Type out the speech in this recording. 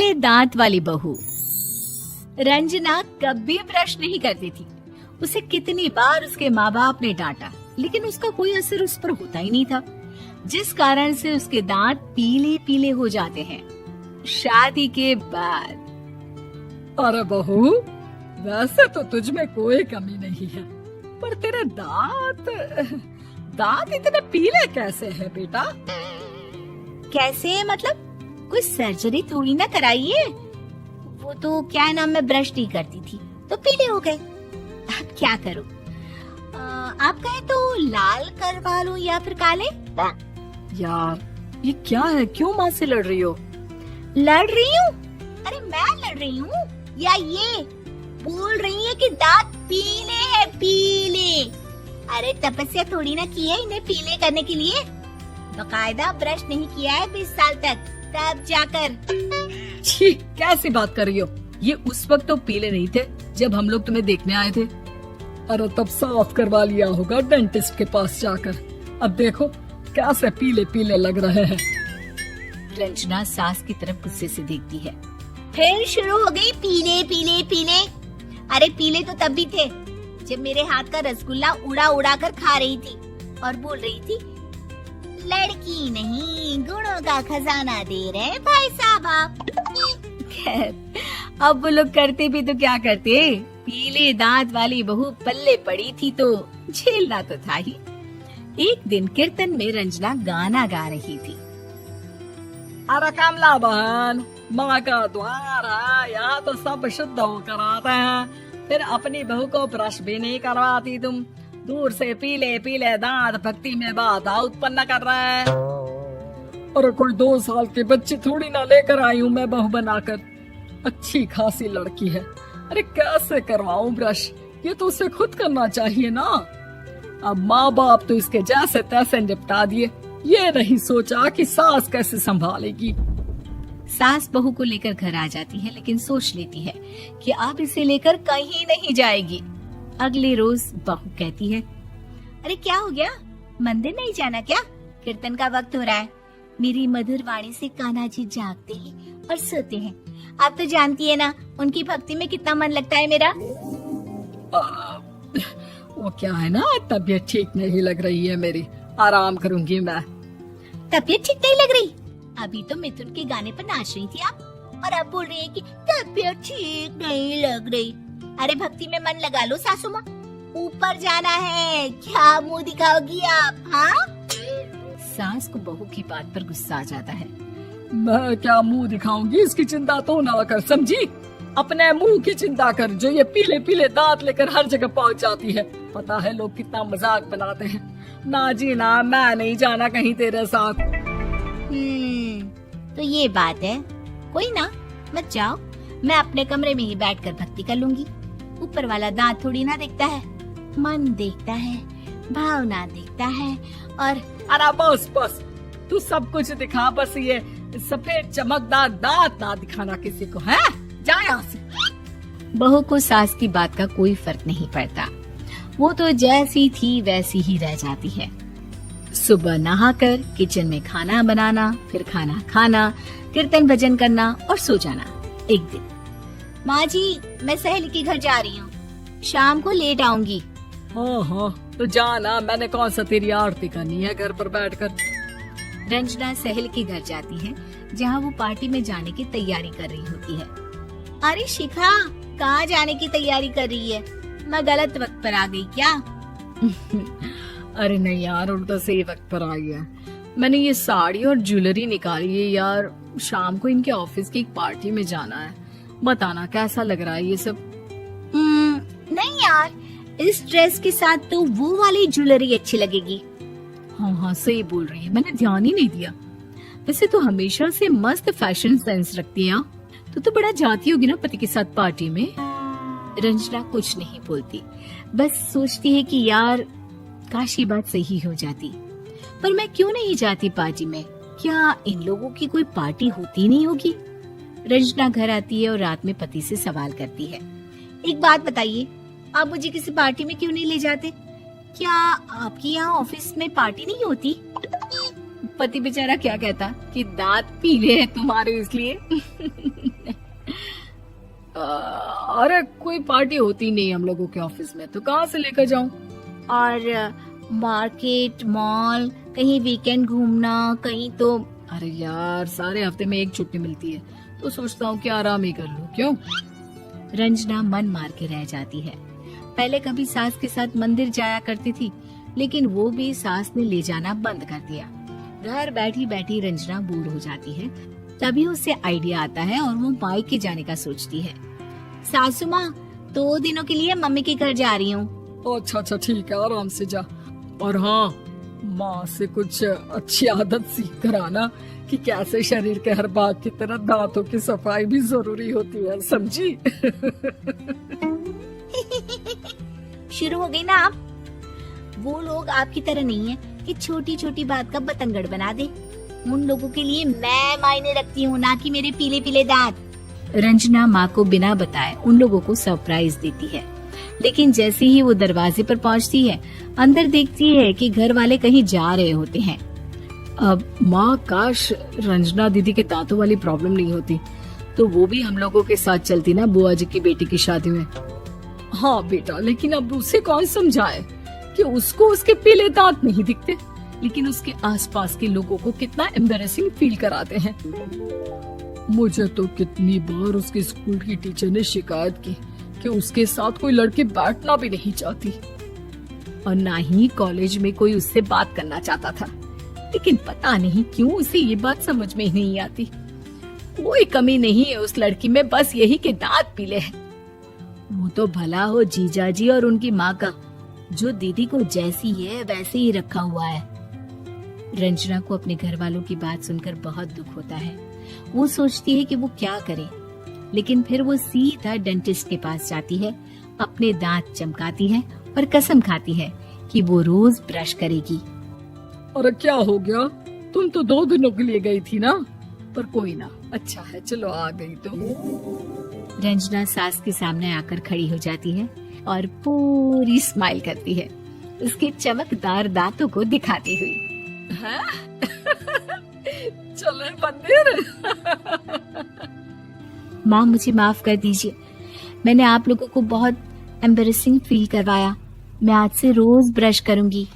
पीले दांत वाली बहू। रंजना कभी ब्रश नहीं करती थी। उसे कितनी बार उसके माँ बाप ने डांटा, लेकिन उसका कोई असर उस पर होता ही नहीं था, जिस कारण से उसके दांत पीले पीले हो जाते हैं। शादी के बाद। अरे बहू, वैसे तो तुझ में कोई कमी नहीं है, पर तेरे दांत इतने पीले कैसे हैं बेटा? कैसे मतलब? कोई सर्जरी थोड़ी ना कराइए। वो तो क्या नाम, मैं ब्रश नहीं करती थी तो पीले हो गए। अब क्या करूं? आप कहे तो लाल करवा लूं या फिर काले? यार ये क्या है, क्यों माँ से लड़ रही हो? लड़ रही हूँ? अरे मैं लड़ रही हूँ या ये बोल रही है कि दांत पीले हैं, पीले। अरे तपस्या थोड़ी ना की है इन्हें पीले करने के लिए। बकायदा ब्रश नहीं किया है 20 साल तक, तब जाकर। छी, कैसी बात कर रही हो? ये उस वक्त तो पीले नहीं थे जब हम लोग तुम्हें देखने आए थे। अरे तब साफ करवा लिया होगा डेंटिस्ट के पास जाकर। अब देखो कैसे पीले पीले लग रहे हैं। रंजना सास की तरफ गुस्से से देखती है। फिर शुरू हो गई पीले पीले पीले। अरे पीले तो तब भी थे जब मेरे हाथ का रसगुल्ला उड़ा उड़ा कर खा रही थी और बोल रही थी, लड़की नहीं गुणों का खजाना दे रहे भाई साहब आप। खैर, अब वो लोग करते भी तो क्या करते, पीले दांत वाली बहू पल्ले पड़ी थी तो झेलना तो था ही। एक दिन कीर्तन में रंजना गाना गा रही थी। अरे कमला बहन, माँ का द्वार है, यहाँ तो सब शुद्ध होकर आते हैं, फिर अपनी बहू को ब्रश भी नहीं करवाती तुम। दूर से पीले पीले दांत भक्ति में बाधा उत्पन्न कर रहे हैं। अरे कोई 2 साल के बच्चे थोड़ी ना लेकर आई हूँ मैं बहू बनाकर। अच्छी खासी लड़की है, अरे कैसे करवाऊं ब्रश? ये तो उसे खुद करना चाहिए ना। अब माँ बाप तो इसके जैसे तैसे निपटा दिए, ये नहीं सोचा कि सास कैसे संभालेगी। सास बहू को लेकर घर आ जाती है, लेकिन सोच लेती है कि अब इसे लेकर कहीं नहीं जाएगी। अगले रोज बहू कहती है, अरे क्या हो गया, मंदिर नहीं जाना क्या? कीर्तन का वक्त हो रहा है। मेरी मधुर वाणी से कान्हा जी जागते हैं और सोते हैं। आप तो जानती है ना उनकी भक्ति में कितना मन लगता है मेरा। वो क्या है ना, तबीयत ठीक नहीं लग रही है मेरी, आराम करूंगी मैं। तबीयत ठीक नहीं लग रही? अभी तो मिथुन के गाने पर नाच रही थी आप, और अब बोल रही है कि तबीयत ठीक नहीं लग रही। अरे भक्ति में मन लगा लो सासू माँ, ऊपर जाना है, क्या मुंह दिखाओगी आप? हाँ? सास को बहू की बात पर गुस्सा आ जाता है। मैं क्या मुंह दिखाऊंगी, इसकी चिंता तो ना कर, समझी? अपने मुंह की चिंता कर, जो ये पीले पीले दांत लेकर हर जगह पहुंच जाती है। पता है लोग कितना मजाक बनाते हैं। ना जी ना, मैं नहीं जाना कहीं तेरे साथ। तो ये बात है, कोई ना, मत जाओ, मैं अपने कमरे में ही बैठकर भक्ति कर लूंगी। ऊपर वाला दांत थोड़ी ना देखता है, मन देखता है, भावना देखता है। और अरे बस बस, तू सब कुछ दिखा, बस ये सफेद चमकदार दांत ना दिखाना किसी को, है? जा यहाँ से। बहू को सास की बात का कोई फर्क नहीं पड़ता, वो तो जैसी थी वैसी ही रह जाती है। सुबह नहाकर किचन में खाना बनाना, फिर खाना खाना, कीर्तन भजन करना और सो जाना। एक दिन, माँ जी मैं सहेली के घर जा रही हूँ, शाम को लेट आऊंगी। हाँ, तो जाना, मैंने कौन सा तेरी आरती करनी है घर पर बैठकर। रंजना सहेली के घर जाती है, जहाँ वो पार्टी में जाने की तैयारी कर रही होती है। अरे शिखा, कहाँ जाने की तैयारी कर रही है? मैं गलत वक्त पर आ गई क्या? अरे नहीं यार, उल्टा सही वक्त पर आई है। मैंने ये साड़ी और ज्वेलरी निकाली है यार, शाम को इनके ऑफिस की एक पार्टी में जाना है। बताना कैसा लग रहा है ये सब? नहीं यार, इस ड्रेस के साथ तो वो वाली ज्वेलरी अच्छी लगेगी। हाँ, सही बोल रही है, मैंने ध्यान ही नहीं दिया। वैसे तो हमेशा से मस्त फैशन सेंस रखती है। तो बड़ा जाती होगी ना पति के साथ पार्टी में। रंजना कुछ नहीं बोलती, बस सोचती है कि यार काश ये बात सही हो जाती, पर मैं क्यों नहीं जाती पार्टी में? क्या इन लोगों की कोई पार्टी होती नहीं होगी? रंजना घर आती है और रात में पति से सवाल करती है, एक बात बताइए, आप मुझे किसी पार्टी में क्यों नहीं ले जाते? क्या आपकी यहाँ ऑफिस में पार्टी नहीं होती? पति बेचारा क्या कहता कि दांत पीले हैं तुम्हारे इसलिए। अरे कोई पार्टी होती नहीं हम लोगों के ऑफिस में, तो कहाँ से लेकर जाऊं? और मार्केट, मॉल, कहीं वीकेंड घूमना, कहीं तो। अरे यार सारे हफ्ते में एक छुट्टी मिलती है, तो सोचता हूँ कि आराम ही कर लूं। क्यों? रंजना मन मार के रह जाती है। पहले कभी सास के साथ मंदिर जाया करती थी, लेकिन वो भी सास ने ले जाना बंद कर दिया। घर बैठी बैठी रंजना बोर हो जाती है। तभी उसे आइडिया आता है और वो मायके जाने का सोचती है। सासू माँ, 2 दिनों के लिए मम्मी के घर जा रही हूँ। अच्छा ठीक है, आराम से जा। और हाँ, माँ से कुछ अच्छी आदत सीख कर आना कि कैसे शरीर के हर भाग की तरह दांतों की सफाई भी जरूरी होती है, समझी? शुरू हो गई ना आप? वो लोग आपकी तरह नहीं है कि छोटी छोटी बात का बतंगड़ बना दे। उन लोगों के लिए मैं मायने रखती हूँ, ना कि मेरे पीले पीले दांत। रंजना माँ को बिना बताए उन लोगों को सरप्राइज देती है, लेकिन जैसे ही वो दरवाजे पर पहुँचती है, अंदर देखती है कि घर वाले कहीं जा रहे होते हैं। अब माँ, काश रंजना दीदी के दांतों वाली प्रॉब्लम नहीं होती, तो वो भी हम लोगों के साथ चलती ना बुआ जी की बेटी की शादी में। हाँ बेटा, लेकिन अब उसे कौन समझाए कि उसको उसके पीले दांत नहीं दिखते, लेकिन उसके आसपास के लोगों को कितना एम्बैरेसिंग फील कराते हैं। मुझे तो कितनी बार उसके स्कूल की टीचर ने शिकायत की कि उसके साथ कोई लड़की बैठना भी नहीं चाहती, और ना ही कॉलेज में कोई उससे बात करना चाहता था। लेकिन पता नहीं क्यों उसे ये बात समझ में ही नहीं आती। कोई कमी नहीं है उस लड़की में, बस यही कि दांत पीले हैं। वो तो भला हो जीजा जी और उनकी माँ का, जो दीदी को जैसी है वैसे ही रखा हुआ है। रंजना को अपने घर वालों की बात सुनकर बहुत दुख होता है। वो सोचती है कि वो क्या करे, लेकिन फिर वो सीधा डेंटिस्ट के पास जाती है, अपने दांत चमकाती है और कसम खाती है कि वो रोज ब्रश करेगी। अरे क्या हो गया? तुम तो 2 दिनों के लिए गई थी ना? पर कोई ना, अच्छा है, चलो आ गई तो। रंजना सास के सामने आकर खड़ी हो जाती है और पूरी स्माइल करती है, उसके चमकदार दांतों को दिखाती हुई। चले मंदिर। माँ, मुझे माफ कर दीजिए, मैंने आप लोगों को बहुत एम्बैरेसिंग फील करवाया। मैं आज से रोज ब्रश करूंगी।